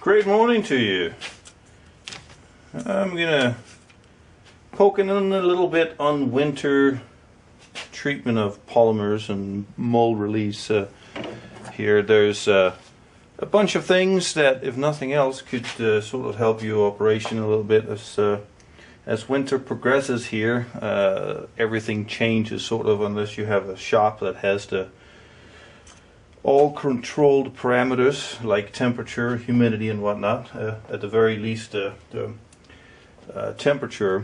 Great morning to you. I'm gonna poking in a little bit on winter treatment of polymers and mold release. Here there's a bunch of things that, if nothing else, could sort of help you operation a little bit as winter progresses here. Everything changes sort of, unless you have a shop that has the all controlled parameters like temperature, humidity and whatnot. At the very least the temperature.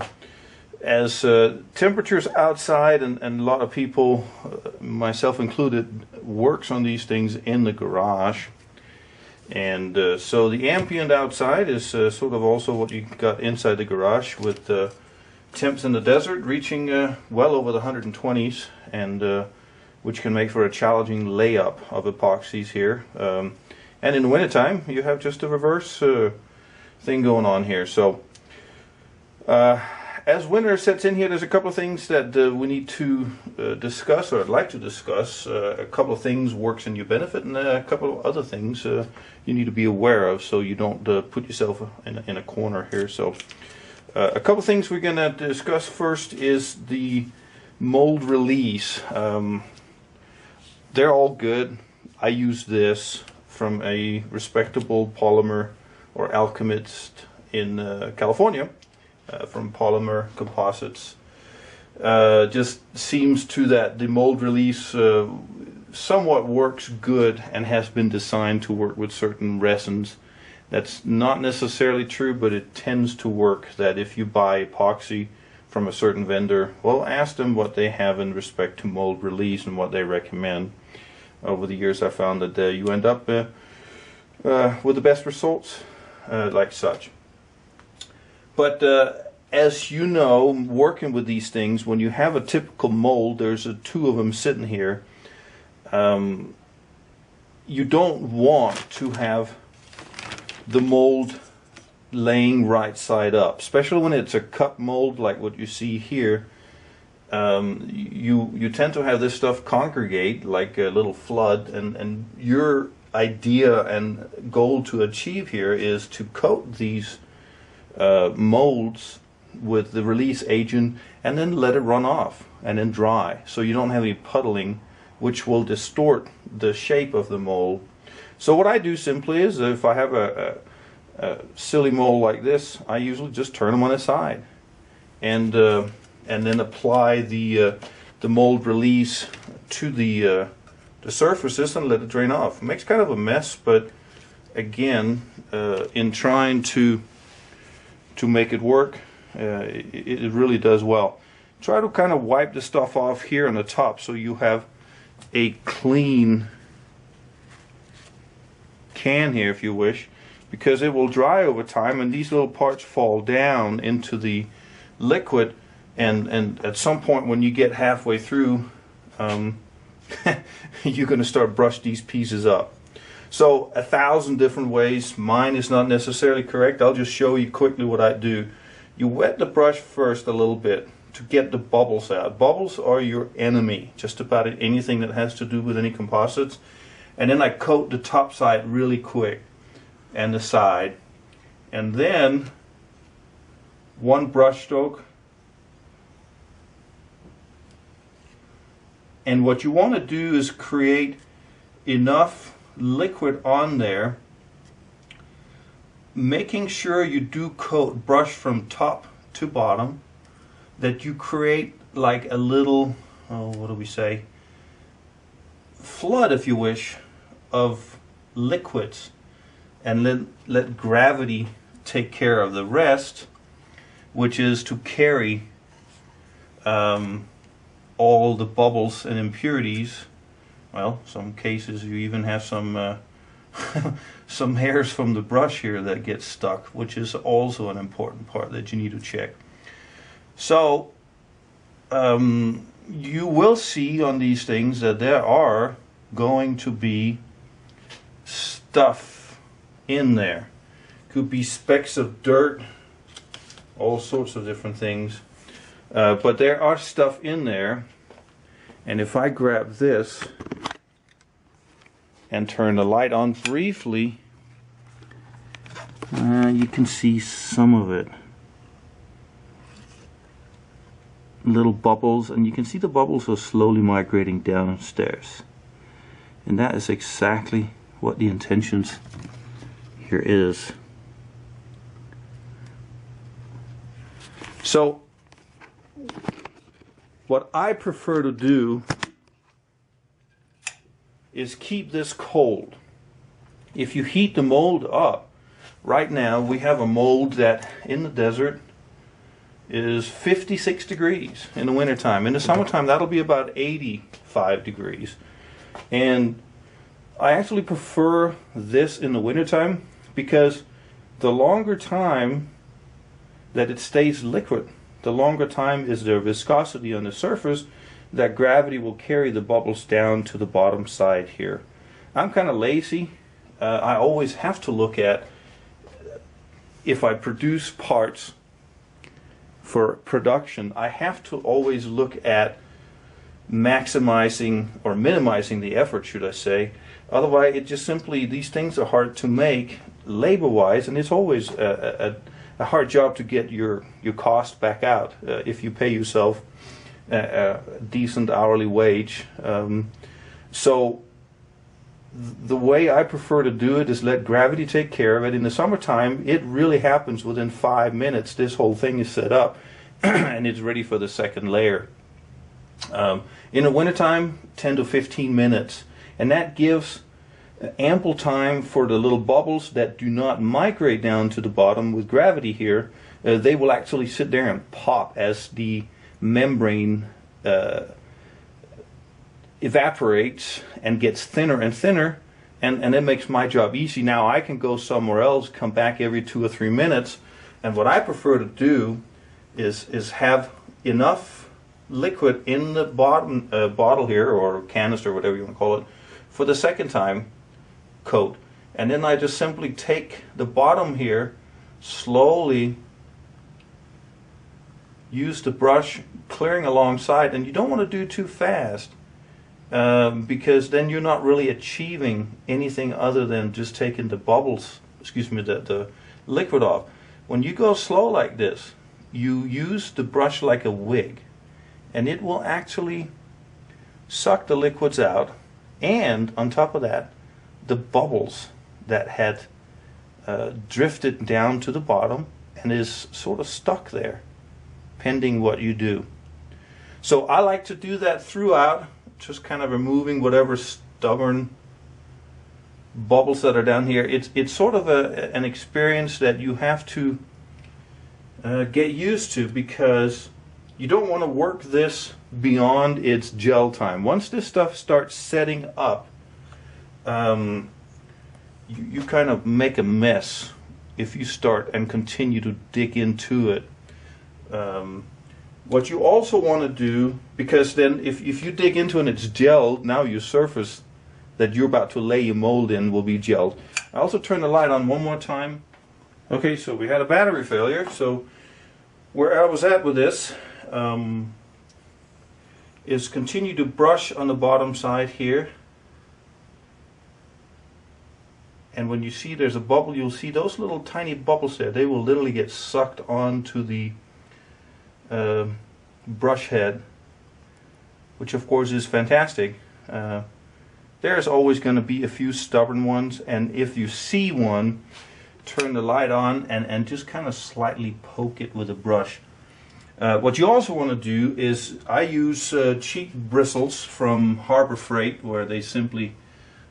As temperatures outside, and a lot of people, myself included, works on these things in the garage, and so the ambient outside is sort of also what you got inside the garage, with temps in the desert reaching well over the 120s, and which can make for a challenging layup of epoxies here. And in the wintertime you have just a reverse thing going on here. So as winter sets in here, there's a couple of things that we need to discuss, or I'd like to discuss. A couple of things works in your benefit, and a couple of other things you need to be aware of, so you don't put yourself in a corner here. So a couple of things we're going to discuss. First is the mold release. They're all good. I use this from a respectable polymer or alchemist in California, from Polymer Composites. Just seems to that the mold release somewhat works good and has been designed to work with certain resins. That's not necessarily true, but it tends to work. That if you buy epoxy from a certain vendor, well, ask them what they have in respect to mold release and what they recommend. Over the years I found that you end up with the best results, like such. But as you know, working with these things, when you have a typical mold, there's two of them sitting here, you don't want to have the mold laying right side up, especially when it's a cup mold like what you see here. You tend to have this stuff congregate like a little flood, and your idea and goal to achieve here is to coat these molds with the release agent and then let it run off and then dry, so you don't have any puddling, which will distort the shape of the mold. So what I do simply is, if I have a silly mold like this, I usually just turn them on its side and then apply the mold release to the surfaces and let it drain off. It makes kind of a mess, but again, in trying to make it work, it really does well. Try to kind of wipe the stuff off here on the top, so you have a clean can here, if you wish, because it will dry over time, and these little parts fall down into the liquid. And at some point when you get halfway through, you're going to start brush these pieces up. So 1,000 different ways. Mine is not necessarily correct. I'll just show you quickly what I do. You wet the brush first a little bit to get the bubbles out. Bubbles are your enemy, just about anything that has to do with any composites. And then I coat the top side really quick, and the side, and then one brush stroke. And what you want to do is create enough liquid on there, making sure you do coat, brush from top to bottom, that you create like a little, what do we say, flood, if you wish, of liquids, and let gravity take care of the rest, which is to carry all the bubbles and impurities. Well, some cases you even have some some hairs from the brush here that get stuck, which is also an important part that you need to check. So you will see on these things that there are going to be stuff in there. Could be specks of dirt, all sorts of different things. But there are stuff in there, and if I grab this and turn the light on briefly, You can see some of it. Little bubbles, and you can see the bubbles are slowly migrating downstairs. And that is exactly what the intentions here is. So what I prefer to do is keep this cold. If you heat the mold up, right now we have a mold that in the desert is 56 degrees in the wintertime. In the summertime that'll be about 85 degrees. And I actually prefer this in the wintertime because the longer time that it stays liquid, the longer time is there viscosity on the surface, that gravity will carry the bubbles down to the bottom side here. I'm kind of lazy. I always have to look at, if I produce parts for production, I have to always look at maximizing or minimizing the effort, should I say. Otherwise, it just simply, these things are hard to make labor-wise, and it's always a hard job to get your cost back out if you pay yourself a decent hourly wage. So the way I prefer to do it is let gravity take care of it. In the summertime, it really happens within 5 minutes. This whole thing is set up and it's ready for the second layer. In the wintertime, 10 to 15 minutes. And that gives ample time for the little bubbles that do not migrate down to the bottom with gravity here. They will actually sit there and pop as the membrane evaporates and gets thinner and thinner, and it makes my job easy. Now I can go somewhere else, come back every 2 or 3 minutes, and what I prefer to do is have enough liquid in the bottom bottle here, or canister, whatever you want to call it, for the second time coat. And then I just simply take the bottom here, slowly use the brush, clearing alongside, and you don't want to do too fast. Because then you're not really achieving anything other than just taking the bubbles, the liquid off. When you go slow like this, you use the brush like a wig, and it will actually suck the liquids out, and on top of that, the bubbles that had drifted down to the bottom and is sort of stuck there, pending what you do. So I like to do that throughout, just kind of removing whatever stubborn bubbles that are down here. It's sort of an experience that you have to get used to, because you don't want to work this beyond its gel time. Once this stuff starts setting up, you kind of make a mess if you start and continue to dig into it. What you also want to do, because then if you dig into it and it's gelled, now your surface that you're about to lay your mold in will be gelled. I also turn the light on one more time. Okay, so we had a battery failure. So where I was at with this is continue to brush on the bottom side here. And when you see there's a bubble, you'll see those little tiny bubbles there. They will literally get sucked onto the brush head, which of course is fantastic. There's always going to be a few stubborn ones, and if you see one, turn the light on and just kind of slightly poke it with a brush. What you also want to do is, I use cheap bristles from Harbor Freight, where they simply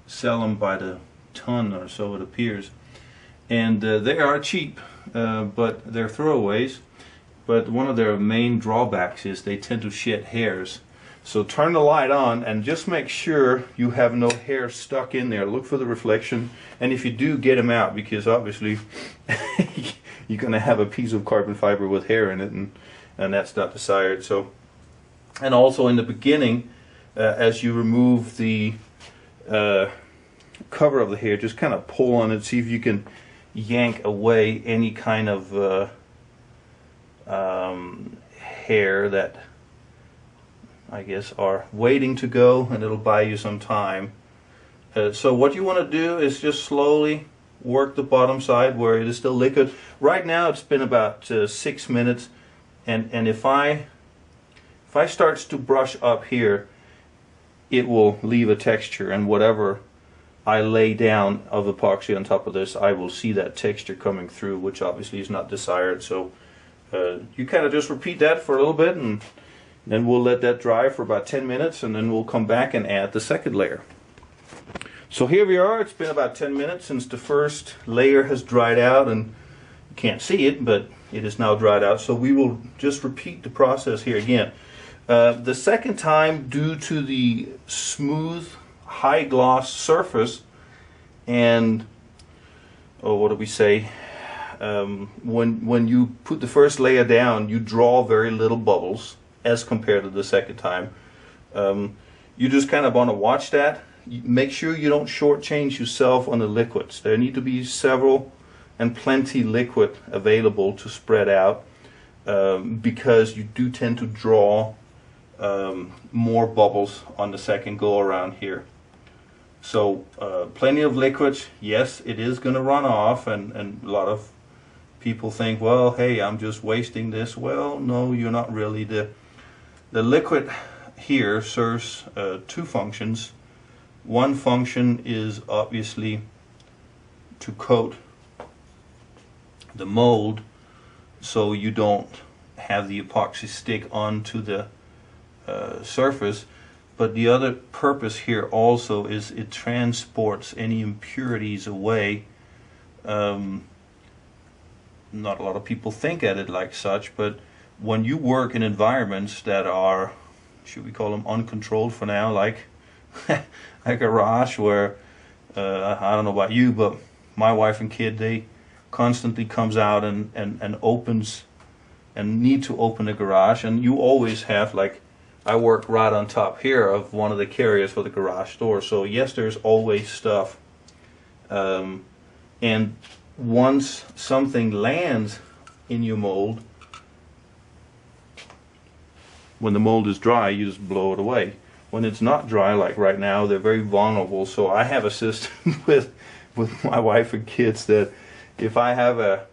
sell them by the ton, or so it appears, and they are cheap, but they're throwaways. But one of their main drawbacks is they tend to shed hairs. So turn the light on and just make sure you have no hair stuck in there. Look for the reflection, and if you do, get them out, because obviously you're going to have a piece of carbon fiber with hair in it, and that's not desired. So, and also in the beginning, as you remove the cover of the hair, just kind of pull on it, see if you can yank away any kind of hair that I guess are waiting to go, and it'll buy you some time. So what you want to do is just slowly work the bottom side where it is still liquid. Right now it's been about 6 minutes, and if I starts to brush up here, it will leave a texture, and whatever I lay down of epoxy on top of this, I will see that texture coming through, which obviously is not desired. So you kind of just repeat that for a little bit, and then we'll let that dry for about 10 minutes, and then we'll come back and add the second layer. So here we are. It's been about 10 minutes since the first layer has dried out, and you can't see it, but it is now dried out. So we will just repeat the process here again. The second time, due to the smooth, high gloss surface, and what do we say? When you put the first layer down, you draw very little bubbles as compared to the second time. You just kind of want to watch that. Make sure you don't shortchange yourself on the liquids. There need to be several and plenty liquid available to spread out, because you do tend to draw more bubbles on the second go around here. So plenty of liquids. Yes, it is going to run off, and a lot of people think, well, hey, I'm just wasting this. Well, no, you're not really. The liquid here serves two functions. One function is obviously to coat the mold so you don't have the epoxy stick onto the surface, but the other purpose here also is it transports any impurities away. Not a lot of people think at it like such, but when you work in environments that are, should we call them uncontrolled for now, like a garage where I don't know about you, but my wife and kid, they constantly comes out and opens and need to open the garage, and you always have, like, I work right on top here of one of the carriers for the garage door, so yes, there's always stuff, and once something lands in your mold, when the mold is dry, you just blow it away. When it's not dry, like right now, they're very vulnerable. So I have a system with my wife and kids that if I have a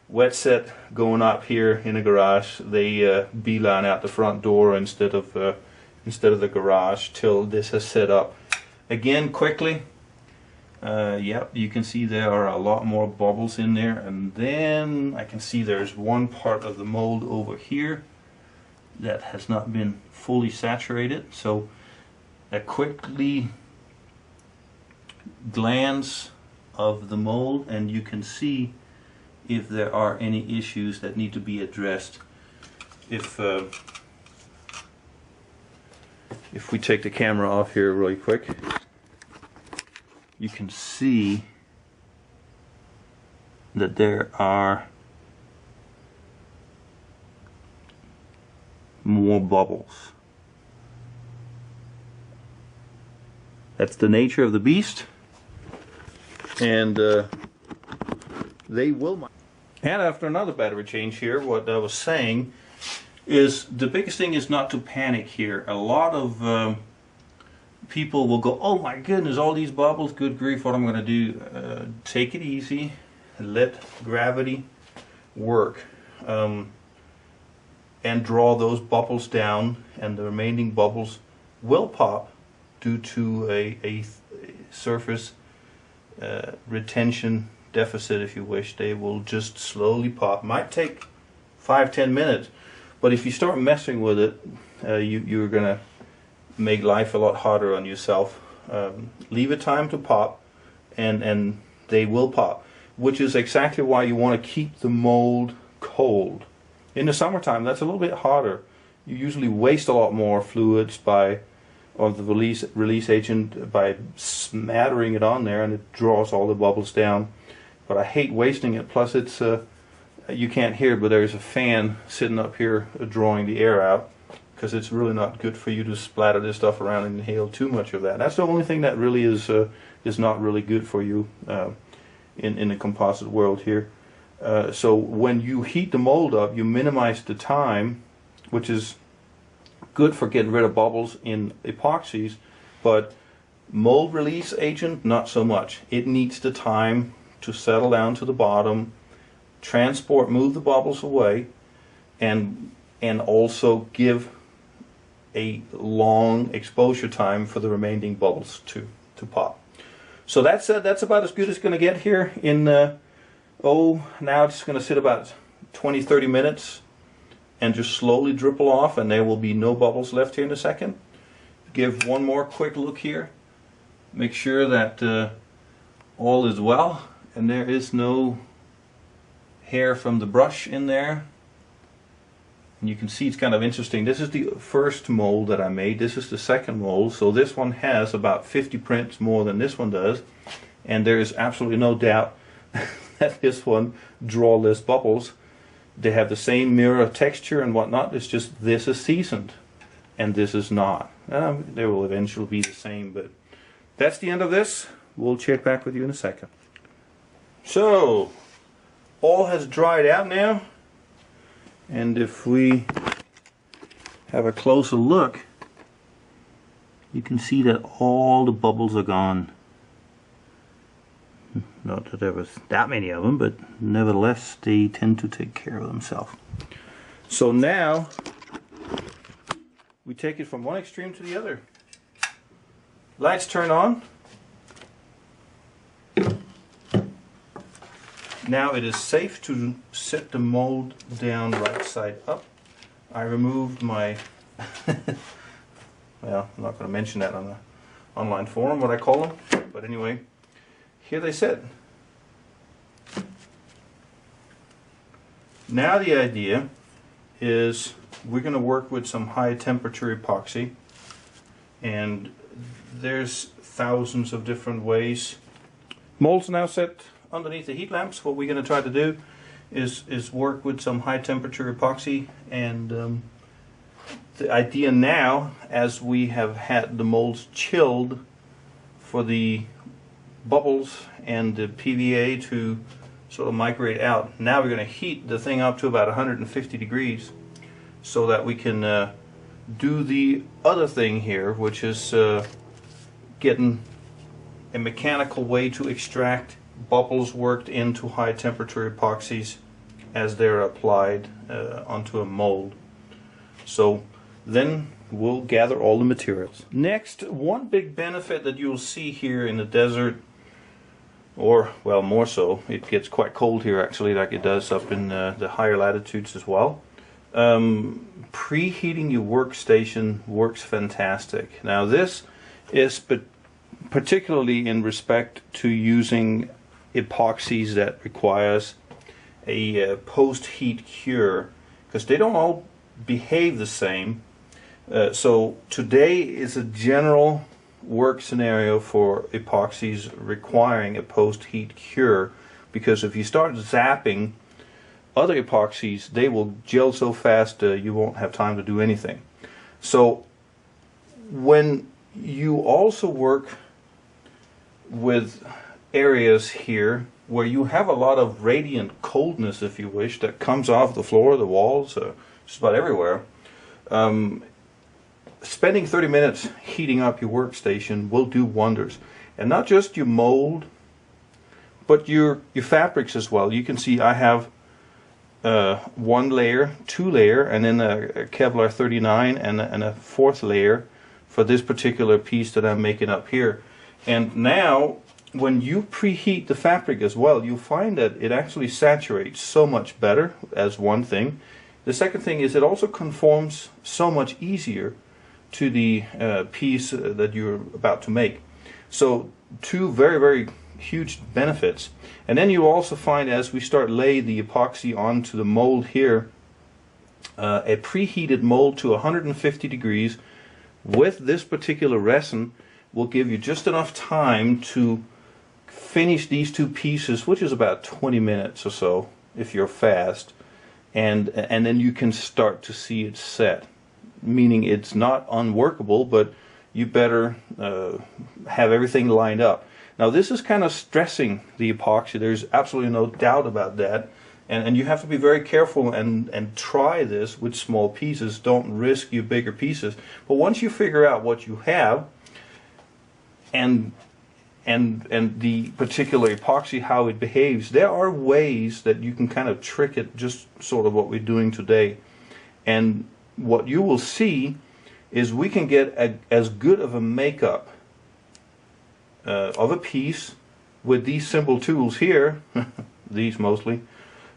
wet set going up here in the garage, they beeline out the front door instead of the garage till this has set up. Again, quickly. Yep, you can see there are a lot more bubbles in there, and then I can see there's one part of the mold over here that has not been fully saturated. So a quickly glance of the mold, and you can see if there are any issues that need to be addressed. If we take the camera off here really quick, you can see that there are more bubbles. That's the nature of the beast, and they will. And after another battery change here, what I was saying is the biggest thing is not to panic here. A lot of people will go, oh my goodness, all these bubbles, good grief, what I'm going to do. Take it easy, let gravity work, and draw those bubbles down, and the remaining bubbles will pop due to a surface retention deficit, if you wish. They will just slowly pop. Might take 5-10 minutes, but if you start messing with it, you're gonna make life a lot harder on yourself. Leave it time to pop, and they will pop, which is exactly why you want to keep the mold cold. In the summertime, that's a little bit harder. You usually waste a lot more fluids or the release agent by smattering it on there, and it draws all the bubbles down. But I hate wasting it. Plus, it's you can't hear it, but there's a fan sitting up here drawing the air out, because it's really not good for you to splatter this stuff around and inhale too much of that. That's the only thing that really is not really good for you in the composite world here. So when you heat the mold up, you minimize the time, which is good for getting rid of bubbles in epoxies, but mold release agent, not so much. It needs the time to settle down to the bottom, move the bubbles away, and also give a long exposure time for the remaining bubbles to pop. So that's about as good as it's going to get here in now it's going to sit about 20-30 minutes and just slowly dribble off, and there will be no bubbles left here in a second. Give one more quick look here. Make sure that all is well and there is no hair from the brush in there. And you can see it's kind of interesting. This is the first mold that I made. This is the second mold. So this one has about 50 prints more than this one does. And there is absolutely no doubt that this one draws less bubbles. They have the same mirror texture and whatnot. It's just this is seasoned and this is not. They will eventually be the same, but that's the end of this. We'll check back with you in a second. So all has dried out now. And if we have a closer look, you can see that all the bubbles are gone. Not that there was that many of them, but nevertheless they tend to take care of themselves. So now we take it from one extreme to the other. Lights turn on. Now it is safe to set the mold down right side up. I removed my, well, I'm not going to mention that on the online forum, what I call them. But anyway, here they sit. Now the idea is we're going to work with some high temperature epoxy. And there's thousands of different ways. Molds now set underneath the heat lamps. What we're going to try to do is work with some high temperature epoxy, and the idea now, as we have had the molds chilled for the bubbles and the PVA to sort of migrate out, now we're going to heat the thing up to about 150 degrees so that we can do the other thing here, which is getting a mechanical way to extract bubbles worked into high temperature epoxies as they're applied onto a mold. So then we'll gather all the materials. Next, one big benefit that you'll see here in the desert, or well, more so, it gets quite cold here actually, like it does up in the higher latitudes as well. Preheating your workstation works fantastic. Now this is particularly in respect to using epoxies that requires a post-heat cure, because they don't all behave the same. So today is a general work scenario for epoxies requiring a post-heat cure, because if you start zapping other epoxies, they will gel so fast you won't have time to do anything. So when you also work with areas here where you have a lot of radiant coldness, if you wish, that comes off the floor, the walls, just about everywhere, spending 30 minutes heating up your workstation will do wonders. And not just your mold, but your fabrics as well. You can see I have one layer, two layer, and then a Kevlar 39 and a fourth layer for this particular piece that I'm making up here. And now when you preheat the fabric as well, you'll find that it actually saturates so much better, as one thing. The second thing is it also conforms so much easier to the piece that you're about to make. So two very, very huge benefits. And then you also find, as we start laying the epoxy onto the mold here, a preheated mold to 150 degrees with this particular resin will give you just enough time to finish these two pieces, which is about 20 minutes or so if you're fast, and then you can start to see it set, meaning it's not unworkable, but you better have everything lined up. Now this is kind of stressing the epoxy, there's absolutely no doubt about that, and you have to be very careful and try this with small pieces. Don't risk your bigger pieces. But once you figure out what you have, and and the particular epoxy, how it behaves. There are ways that you can kind of trick it, just sort of what we're doing today. And what you will see is we can get as good of a makeup of a piece with these simple tools here, these mostly,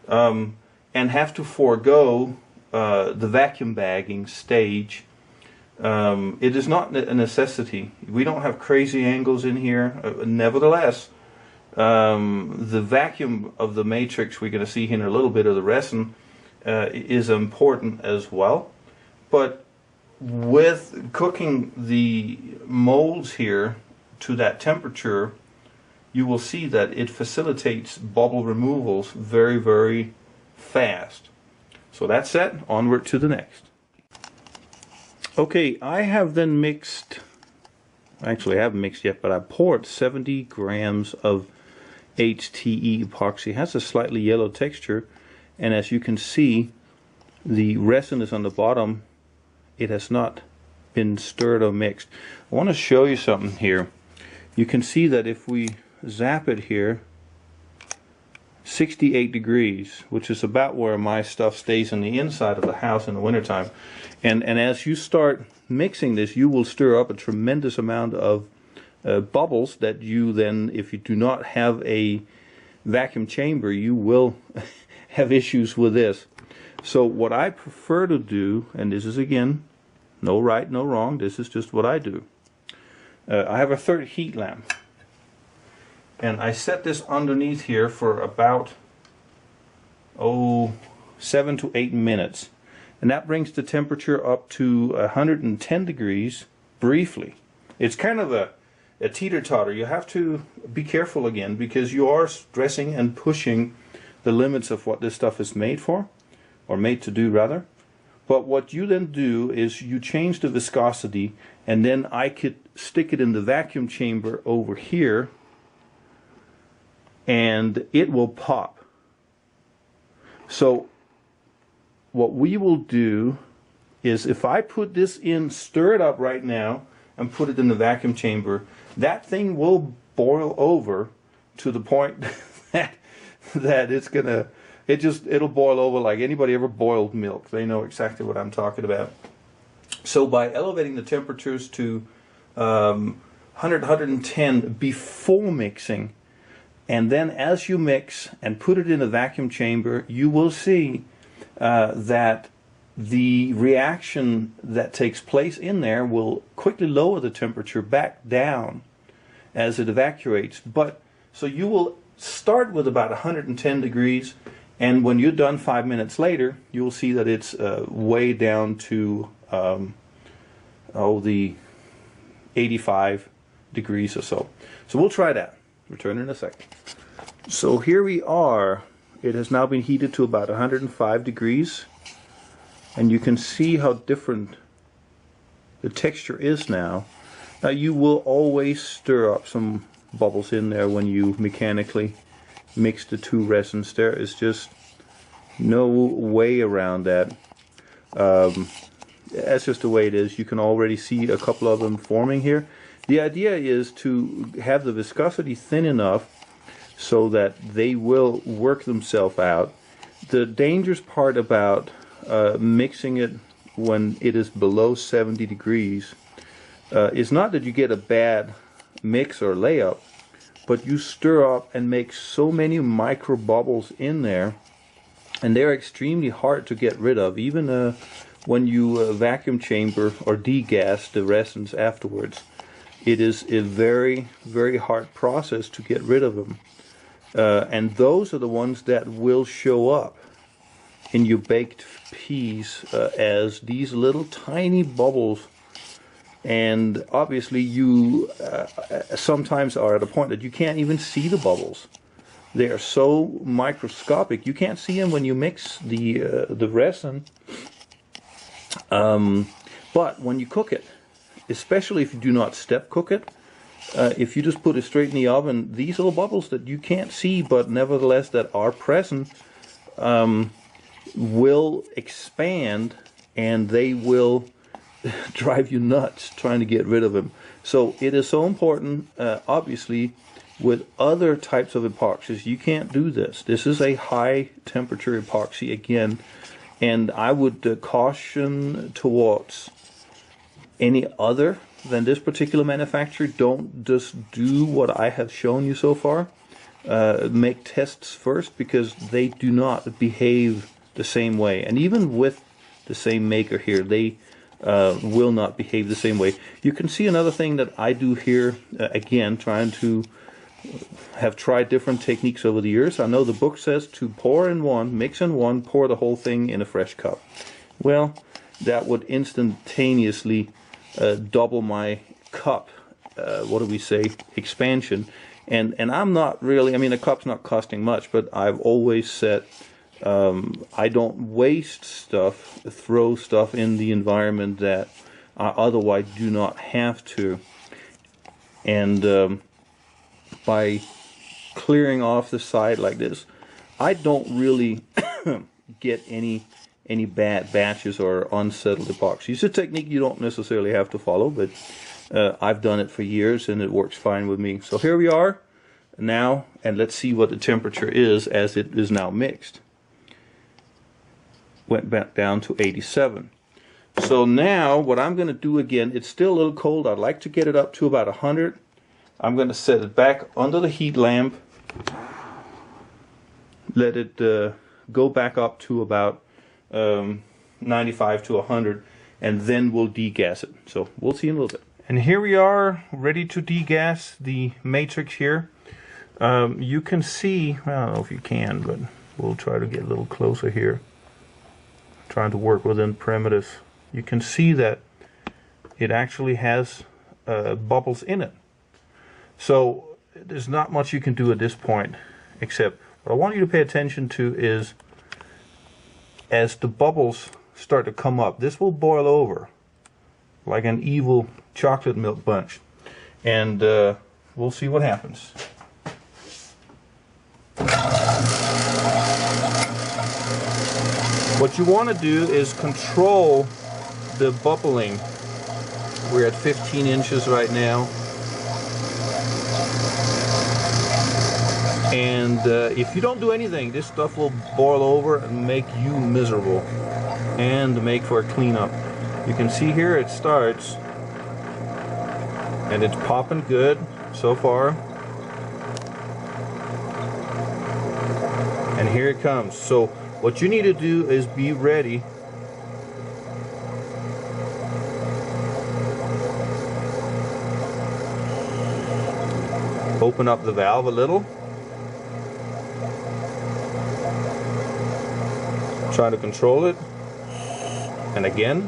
and have to forego the vacuum bagging stage. It is not a necessity. We don't have crazy angles in here. Nevertheless, the vacuum of the matrix we're going to see here in a little bit of the resin is important as well. But with cooking the molds here to that temperature, you will see that it facilitates bubble removals very, very fast. So that's set. Onward to the next. Okay, I have then mixed, actually I haven't mixed yet, but I poured 70 grams of HTE epoxy. It has a slightly yellow texture, and as you can see, the resin is on the bottom. It has not been stirred or mixed. I want to show you something here. You can see that if we zap it here, 68 degrees, which is about where my stuff stays in the inside of the house in the wintertime. And as you start mixing this, you will stir up a tremendous amount of bubbles that you then, if you do not have a vacuum chamber, you will have issues with this. So what I prefer to do, and this is again, no right, no wrong, this is just what I do. I have a 30 heat lamp. And I set this underneath here for about 7 to 8 minutes. And that brings the temperature up to 110 degrees briefly. It's kind of a teeter-totter. You have to be careful again, because you are stressing and pushing the limits of what this stuff is made for, or made to do rather. But what you then do is you change the viscosity, and then I could stick it in the vacuum chamber over here, and it will pop. So what we will do is, if I put this in, stir it up right now and put it in the vacuum chamber, that thing will boil over to the point that it's gonna, it'll boil over like anybody ever boiled milk. They know exactly what I'm talking about. So by elevating the temperatures to 100, 110 before mixing, and then as you mix and put it in a vacuum chamber, you will see that the reaction that takes place in there will quickly lower the temperature back down as it evacuates. But so you will start with about 110 degrees, and when you're done 5 minutes later, you will see that it's way down to the 85 degrees or so. So we'll try that. Return in a second. So here we are. It has now been heated to about 105 degrees, and you can see how different the texture is now. Now you will always stir up some bubbles in there when you mechanically mix the two resins. There is just no way around that. That's just the way it is. You can already see a couple of them forming here. The idea is to have the viscosity thin enough so that they will work themselves out. The dangerous part about mixing it when it is below 70 degrees is not that you get a bad mix or layup, but you stir up and make so many micro bubbles in there, and they're extremely hard to get rid of, even when you vacuum chamber or degas the resins afterwards. It is a very, very hard process to get rid of them. And those are the ones that will show up in your baked piece as these little tiny bubbles. And obviously you sometimes are at a point that you can't even see the bubbles. They are so microscopic, you can't see them when you mix the resin. But when you cook it, especially if you do not step cook it, if you just put it straight in the oven, these little bubbles that you can't see but nevertheless that are present will expand, and they will drive you nuts trying to get rid of them. So it is so important, obviously, with other types of epoxies, you can't do this. This is a high temperature epoxy again, and I would caution towards any other than this particular manufacturer. Don't just do what I have shown you so far. Make tests first, because they do not behave the same way. And even with the same maker here, they will not behave the same way. You can see another thing that I do here, again, trying to have tried different techniques over the years. I know the book says to pour in one, mix in one, pour the whole thing in a fresh cup. Well, that would instantaneously double my cup, what do we say, expansion. And I'm not really, I mean, the cup's not costing much, but I've always said I don't waste stuff, throw stuff in the environment that I otherwise do not have to. And by clearing off the side like this, I don't really get any bad batches or unsettled epoxy. It's a technique you don't necessarily have to follow, but I've done it for years and it works fine with me. So here we are now, and let's see what the temperature is as it is now mixed. Went back down to 87. So now what I'm going to do again, it's still a little cold. I'd like to get it up to about 100. I'm going to set it back under the heat lamp, let it go back up to about 95 to 100, and then we'll degas it. So we'll see in a little bit. And here we are, ready to degas the matrix here. You can see, I don't know if you can, but we'll try to get a little closer here. Trying to work within primitives. You can see that it actually has bubbles in it. So there's not much you can do at this point, except what I want you to pay attention to is as the bubbles start to come up, this will boil over like an evil chocolate milk bunch, and we'll see what happens. What you want to do is control the bubbling. We're at 15 inches right now. And if you don't do anything, this stuff will boil over and make you miserable and make for a cleanup. You can see here it starts and it's popping good so far. And here it comes. So what you need to do is be ready . Open up the valve a little. Try to control it, and again,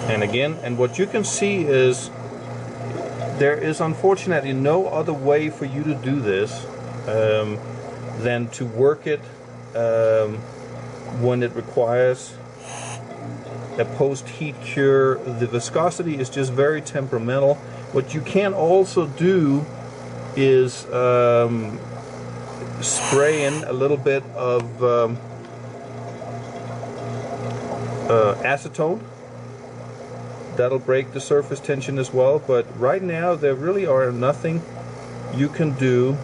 and again, and what you can see is there is unfortunately no other way for you to do this than to work it when it requires a post-heat cure. The viscosity is just very temperamental. What you can also do is spray in a little bit of acetone. That'll break the surface tension as well, but right now there really are nothing you can do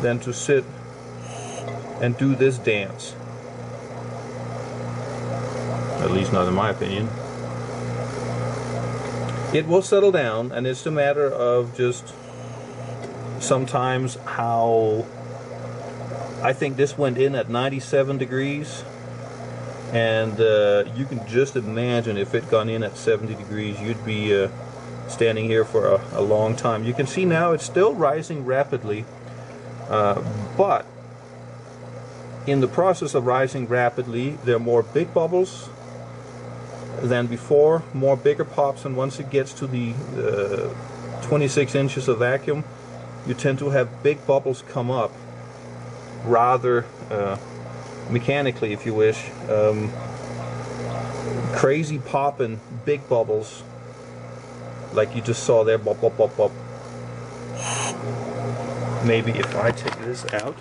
than to sit and do this dance. At least not in my opinion. It will settle down, and it's a matter of just sometimes how, I think this went in at 97 degrees, and you can just imagine if it gone in at 70 degrees, you'd be standing here for a long time. You can see now it's still rising rapidly, but in the process of rising rapidly, there are more big bubbles than before, more bigger pops, and once it gets to the 26 inches of vacuum, you tend to have big bubbles come up rather mechanically, if you wish. Crazy popping big bubbles like you just saw there. Bop, bop, bop, bop. Maybe if I take this out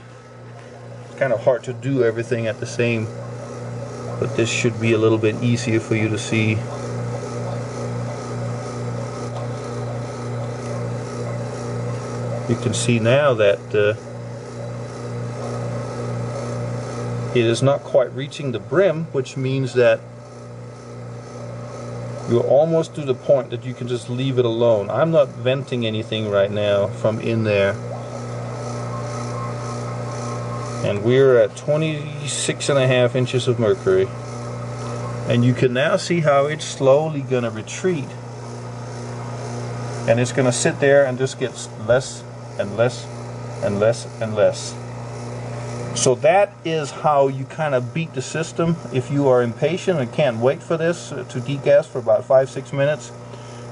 kind of hard to do everything at the same, but this should be a little bit easier for you to see. You can see now that it is not quite reaching the brim, which means that you're almost to the point that you can just leave it alone. I'm not venting anything right now from in there. And we're at 26.5 inches of mercury. And you can now see how it's slowly going to retreat. And it's going to sit there and just get less and less and less and less. So that is how you kind of beat the system. If you are impatient and can't wait for this to degas for about 5-6 minutes,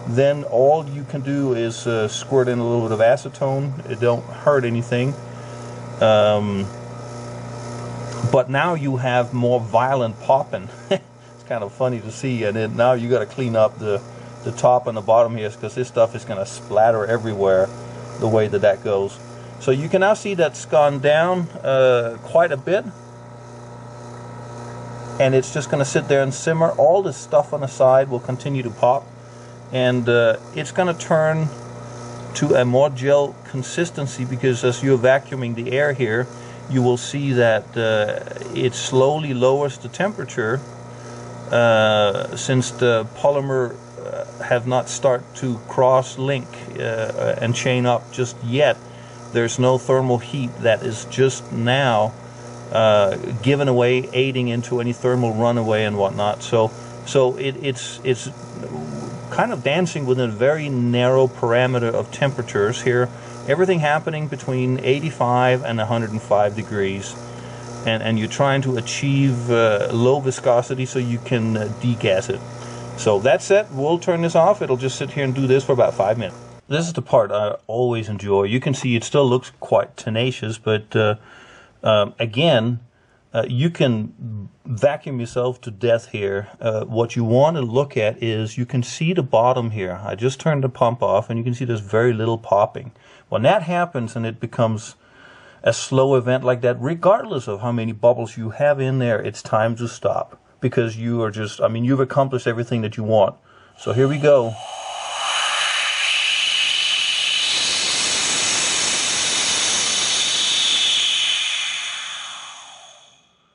then all you can do is squirt in a little bit of acetone. It don't hurt anything. But now you have more violent popping. It's kind of funny to see. And then now you got to clean up the top and the bottom here, because this stuff is going to splatter everywhere the way that goes. So you can now see that's gone down quite a bit, and it's just going to sit there and simmer. All this stuff on the side will continue to pop, and it's going to turn to a more gel consistency, because as you're vacuuming the air here, you will see that it slowly lowers the temperature since the polymer have not started to cross-link and chain up just yet. There's no thermal heat that is just now given away, aiding into any thermal runaway and whatnot. So it's kind of dancing within a very narrow parameter of temperatures here. Everything happening between 85 and 105 degrees. And you're trying to achieve low viscosity so you can degas it. So that's it. We'll turn this off. It'll just sit here and do this for about 5 minutes. This is the part I always enjoy. You can see it still looks quite tenacious, but again, you can vacuum yourself to death here. What you want to look at is, you can see the bottom here. I just turned the pump off, and you can see there's very little popping. When that happens and it becomes a slow event like that, regardless of how many bubbles you have in there, it's time to stop, because you are just, I mean, you've accomplished everything that you want. So here we go.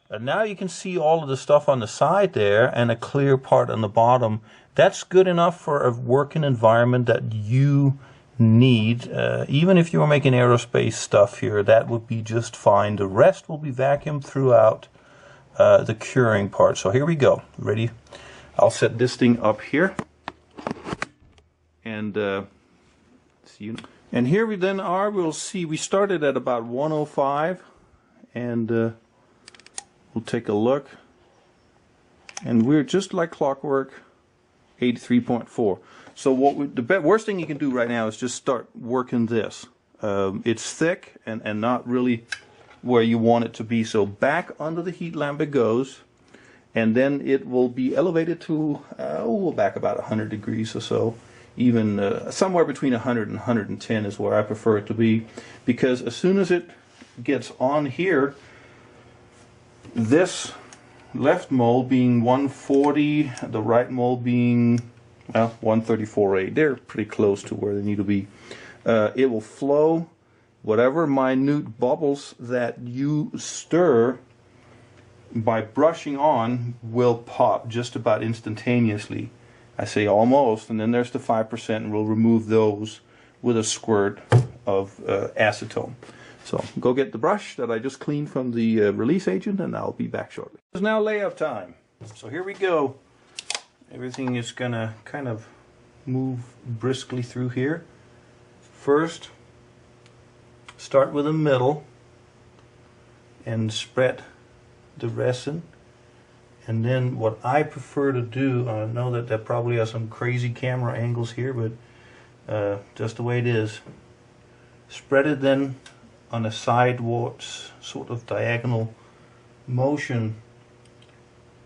And now you can see all of the stuff on the side there and a clear part on the bottom. That's good enough for a working environment that you need. Even if you were making aerospace stuff here, that would be just fine. The rest will be vacuumed throughout the curing part. So here we go. Ready? I'll set this thing up here. And see you. And here we then are. We'll see. We started at about 105, and we'll take a look, and we're just like clockwork, 83.4. So what the worst thing you can do right now is just start working this. It's thick and not really where you want it to be. So back under the heat lamp it goes, and then it will be elevated to back about 100 degrees or so. Even somewhere between 100 and 110 is where I prefer it to be, because as soon as it gets on here, this left mold being 140, the right mold being 134.8. They're pretty close to where they need to be. It will flow. Whatever minute bubbles that you stir by brushing on will pop just about instantaneously. I say almost, and then there's the 5%, and we'll remove those with a squirt of acetone. So go get the brush that I just cleaned from the release agent, and I'll be back shortly. It's now layup time. So here we go. Everything is gonna kind of move briskly through here. First, start with the middle and spread the resin. And then what I prefer to do, I know that there probably are some crazy camera angles here, but just the way it is. Spread it then on a sidewards sort of diagonal motion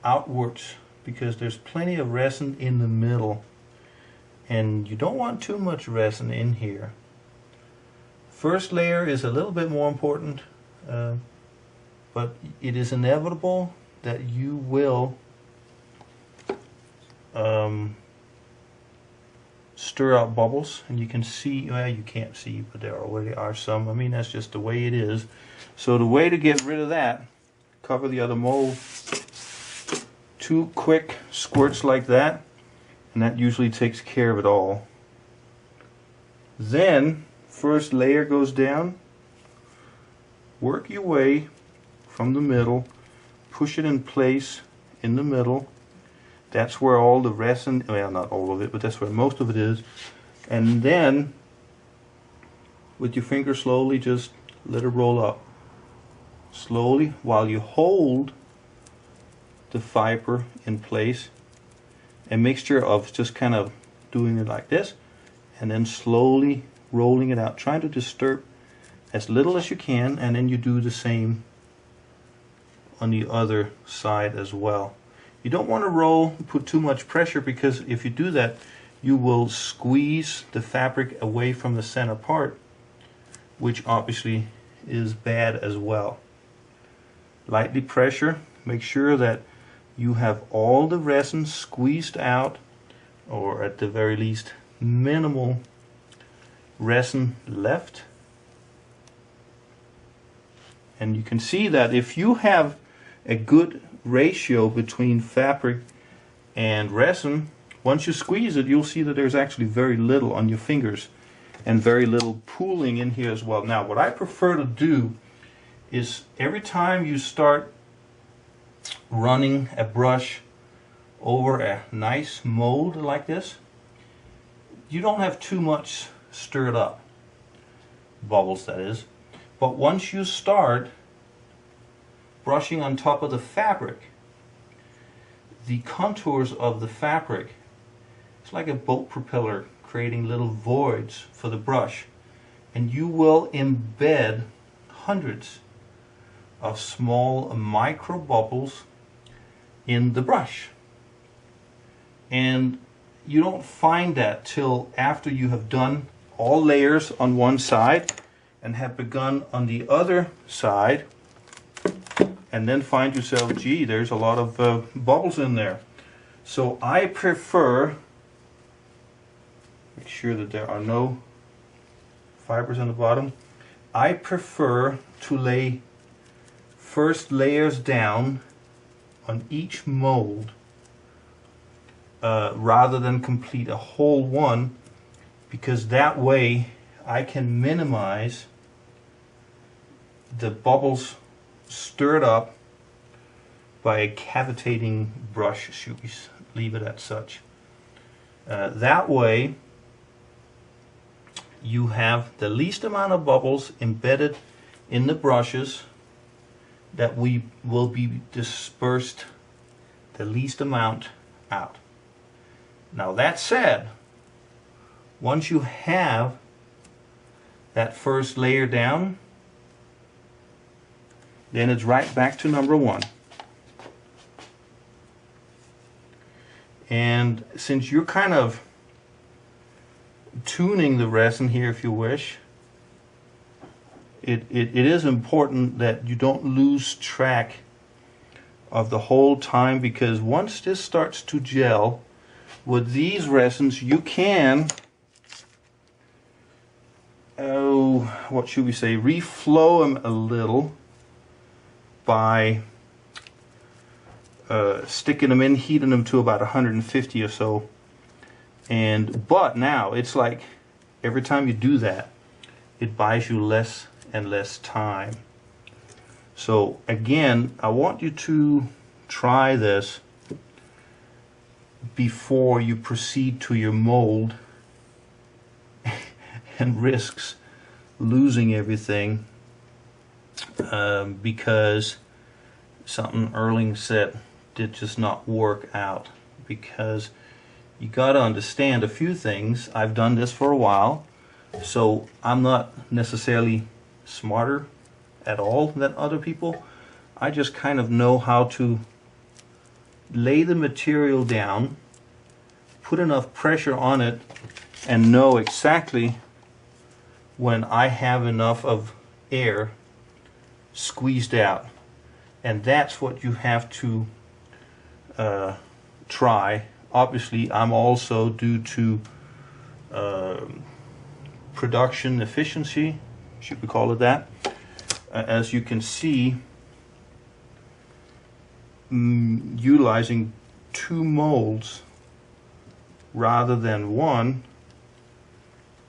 outwards, because there's plenty of resin in the middle, and you don't want too much resin in here. First layer is a little bit more important. but it is inevitable that you will stir out bubbles, and you can see, well, you can't see, but there already are some. I mean, that's just the way it is. So the way to get rid of that, cover the other mold, 2 quick squirts like that, and that usually takes care of it all. Then first layer goes down, work your way from the middle, push it in place in the middle. That's where all the resin, well, not all of it, but that's where most of it is. And then with your finger slowly just let it roll up. Slowly, while you hold the fiber in place. A mixture of just kind of doing it like this and then slowly rolling it out, trying to disturb as little as you can, and then you do the same on the other side as well. You don't want to roll, put too much pressure, because if you do that, you will squeeze the fabric away from the center part, which obviously is bad as well. Lightly pressure, make sure that you have all the resin squeezed out, or at the very least minimal resin left. And you can see that if you have a good ratio between fabric and resin, once you squeeze it, you'll see that there's actually very little on your fingers and very little pooling in here as well. Now, what I prefer to do is every time you start running a brush over a nice mold like this, you don't have too much stirred up, bubbles that is, but once you start brushing on top of the fabric, the contours of the fabric, it's like a boat propeller creating little voids for the brush, and you will embed hundreds of small micro bubbles in the brush. And you don't find that till after you have done all layers on one side and have begun on the other side, and then find yourself, gee, there's a lot of bubbles in there. So I prefer, make sure that there are no fibers on the bottom, I prefer to lay first layers down on each mold rather than complete a whole one, because that way I can minimize the bubbles stirred up by a cavitating brush, should we leave it at such. That way you have the least amount of bubbles embedded in the brushes, that we will be dispersed the least amount out. Now that said, once you have that first layer down, then it's right back to number one. And since you're kind of tuning the resin here, if you wish, it is important that you don't lose track of the whole time, because once this starts to gel with these resins, you can, what should we say, reflow them a little by sticking them in, heating them to about 150 or so. But now it's like every time you do that, it buys you less and less time. So again, I want you to try this before you proceed to your mold and risks losing everything because something Erling said did just not work out. Because you got to understand a few things. I've done this for a while, so I'm not necessarily smarter at all than other people. I just kind of know how to lay the material down, put enough pressure on it, and know exactly when I have enough of air squeezed out. And that's what you have to try. Obviously, I'm also, due to production efficiency, should we call it that, as you can see, utilizing 2 molds rather than 1,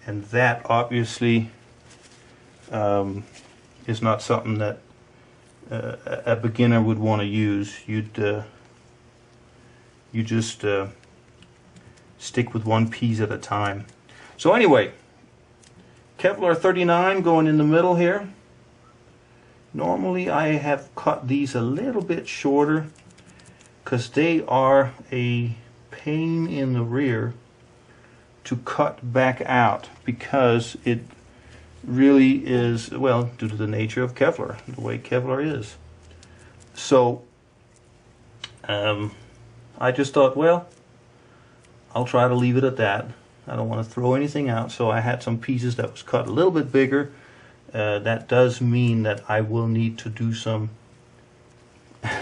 and that obviously is not something that a beginner would want to use. You just stick with 1 piece at a time. So anyway, Kevlar 39 going in the middle here. Normally I have cut these a little bit shorter because they are a pain in the rear to cut back out, because it really is, well, due to the nature of Kevlar, the way Kevlar is. So I just thought, well, I'll try to leave it at that. I don't want to throw anything out, so I had some pieces that was cut a little bit bigger. That does mean that I will need to do some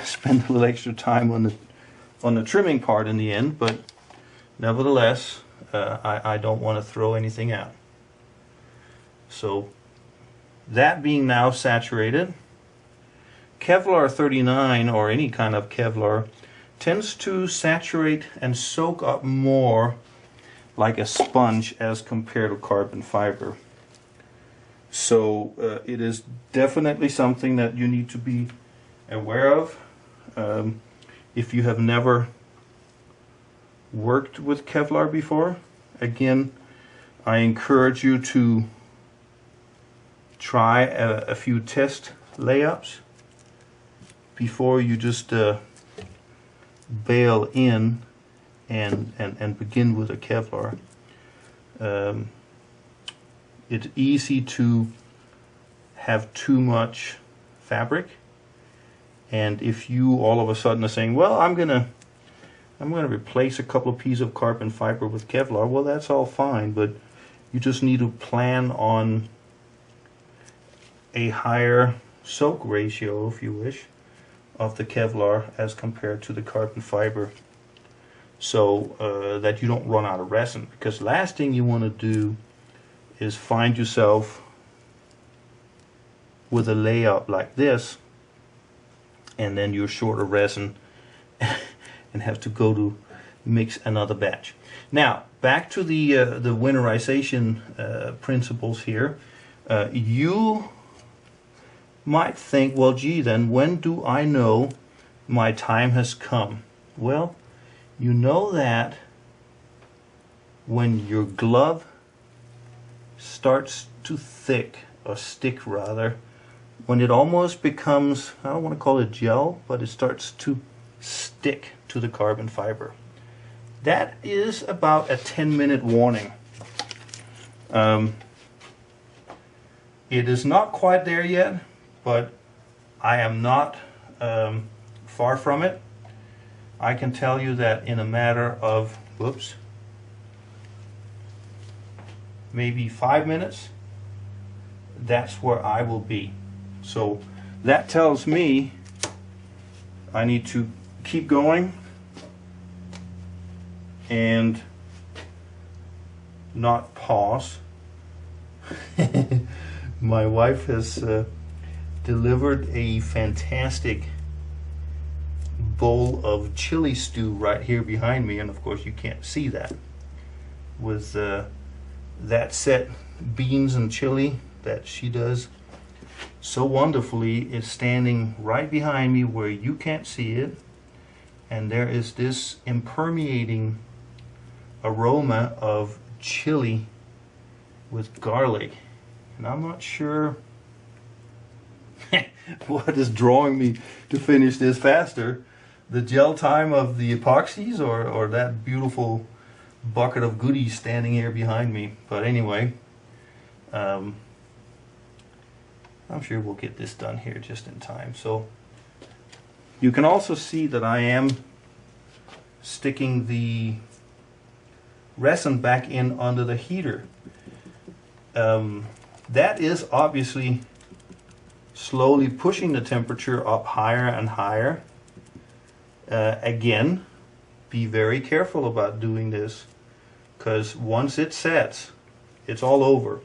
spend a little extra time on the trimming part in the end, but nevertheless, I don't want to throw anything out. So that being now saturated, Kevlar 39, or any kind of Kevlar, tends to saturate and soak up more like a sponge as compared to carbon fiber. So it is definitely something that you need to be aware of. If you have never worked with Kevlar before, again, I encourage you to try a few test layups before you just bail in and begin with a Kevlar. It's easy to have too much fabric, and if you all of a sudden are saying, well, I'm gonna replace a couple of pieces of carbon fiber with Kevlar, well, that's all fine, but you just need to plan on a higher soak ratio, if you wish, of the Kevlar as compared to the carbon fiber, so that you don't run out of resin. Because last thing you want to do is find yourself with a layup like this, and then you're short of resin and have to go to mix another batch. Now back to the winterization principles here. You might think, well, gee, then when do I know my time has come? Well, you know that when your glove starts to stick rather, when it almost becomes, I don't want to call it gel, but it starts to stick to the carbon fiber. That is about a 10-minute warning. It is not quite there yet, but I am not far from it. I can tell you that in a matter of, maybe 5 minutes, that's where I will be. So that tells me I need to keep going and not pause. My wife has delivered a fantastic bowl of chili stew right here behind me, and of course you can't see that, with that set beans and chili that she does so wonderfully is standing right behind me where you can't see it, and there is this impermeating aroma of chili with garlic, and I'm not sure what is drawing me to finish this faster, the gel time of the epoxies or that beautiful bucket of goodies standing here behind me. But anyway, I'm sure we'll get this done here just in time. So you can also see that I am sticking the resin back in under the heater. That is obviously slowly pushing the temperature up higher and higher. Again, be very careful about doing this, because once it sets, it's all over.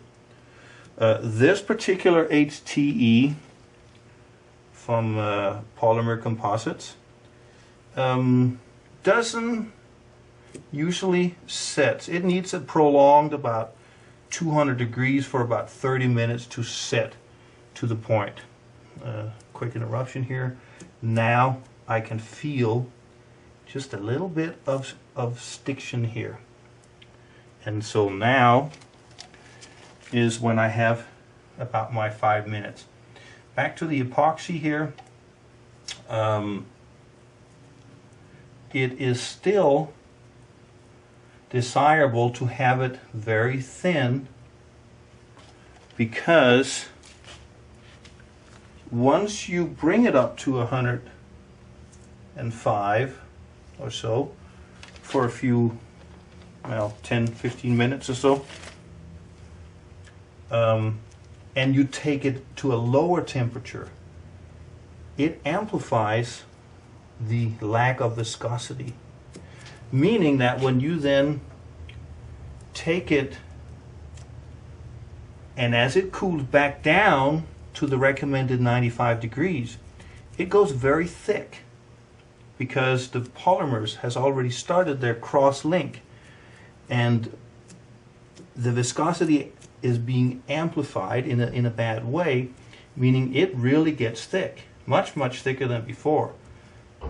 This particular HTE from Polymer Composites doesn't usually set. It needs a prolonged about 200 degrees for about 30 minutes to set to the point. Quick interruption here. Now I can feel just a little bit of stiction here. And so now is when I have about my 5 minutes. Back to the epoxy here. It is still desirable to have it very thin, because once you bring it up to 105 or so for a few, well, 10-15 minutes or so, and you take it to a lower temperature, it amplifies the lack of viscosity. Meaning that when you then take it, and as it cools back down to the recommended 95 degrees, it goes very thick, because the polymers has already started their cross link, and the viscosity is being amplified in a bad way, meaning it really gets thick, much thicker than before.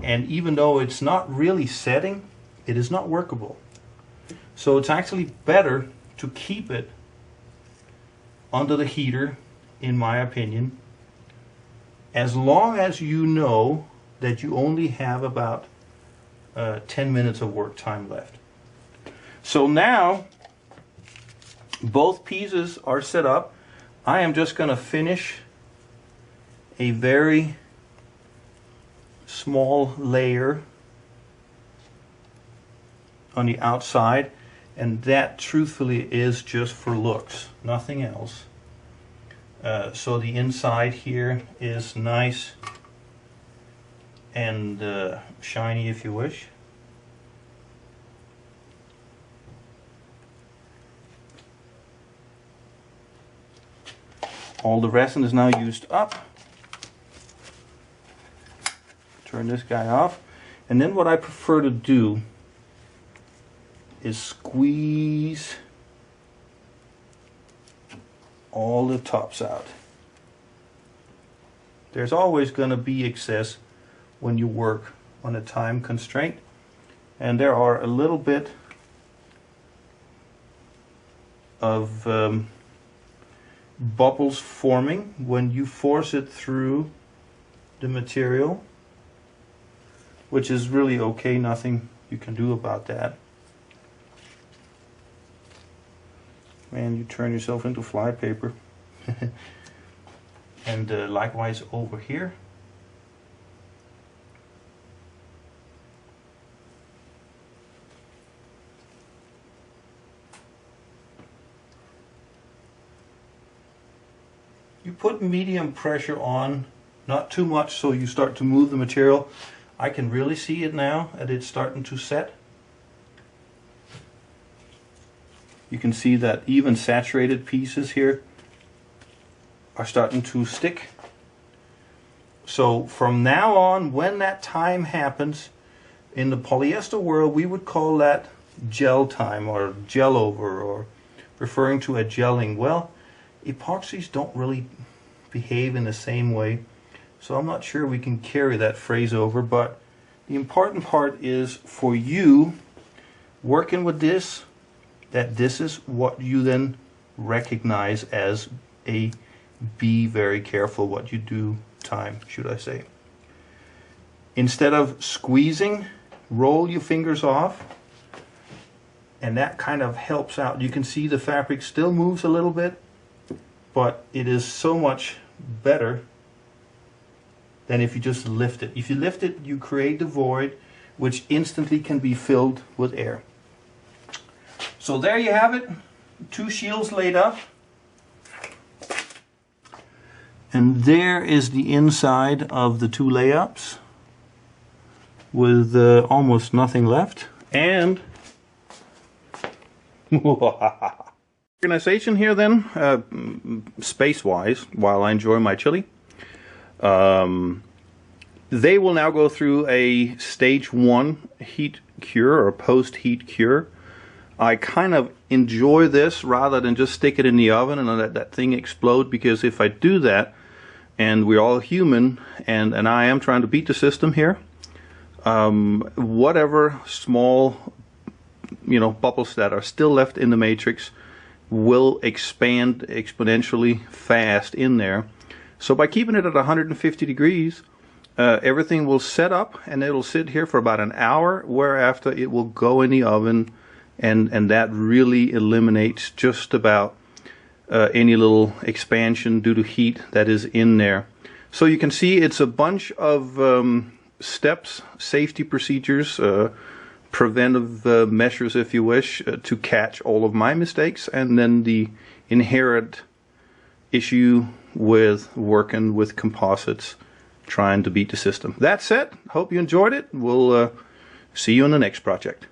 And even though it's not really setting, it is not workable. So it's actually better to keep it under the heater, in my opinion, as long as you know that you only have about 10 minutes of work time left. So now both pieces are set up. I am just going to finish a very small layer on the outside, and that truthfully is just for looks, nothing else. So the inside here is nice and shiny, if you wish. All the resin is now used up. Turn this guy off, and then what I prefer to do is squeeze all the tops out. There's always going to be excess when you work on a time constraint, and there are a little bit of bubbles forming when you force it through the material, which is really okay, nothing you can do about that. And you turn yourself into flypaper. And likewise over here. You put medium pressure on, not too much so you start to move the material. I can really see it now that it's starting to set. You can see that even saturated pieces here are starting to stick. So from now on, when that time happens, in the polyester world we would call that gel time or gel over, or referring to a gelling. Well, epoxies don't really behave in the same way, so I'm not sure we can carry that phrase over, but the important part is for you working with this, that this is what you then recognize as a be very careful what you do time, should I say. Instead of squeezing, roll your fingers off, and that kind of helps out. You can see the fabric still moves a little bit, but it is so much better than if you just lift it. If you lift it, you create the void, which instantly can be filled with air. So there you have it, 2 shields laid up. And there is the inside of the two layups with almost nothing left. And organization here then, space-wise, while I enjoy my chili. They will now go through a stage 1 heat cure or post-heat cure. I kind of enjoy this rather than just stick it in the oven and let that thing explode, because if I do that, and we're all human, and I am trying to beat the system here, whatever small, bubbles that are still left in the matrix will expand exponentially fast in there. So by keeping it at 150 degrees, everything will set up and it'll sit here for about an hour, whereafter it will go in the oven, and that really eliminates just about any little expansion due to heat that is in there. So you can see it's a bunch of steps, safety procedures, preventive measures, if you wish, to catch all of my mistakes, and then the inherent issue with working with composites, trying to beat the system. That's it. Hope you enjoyed it. We'll see you in the next project.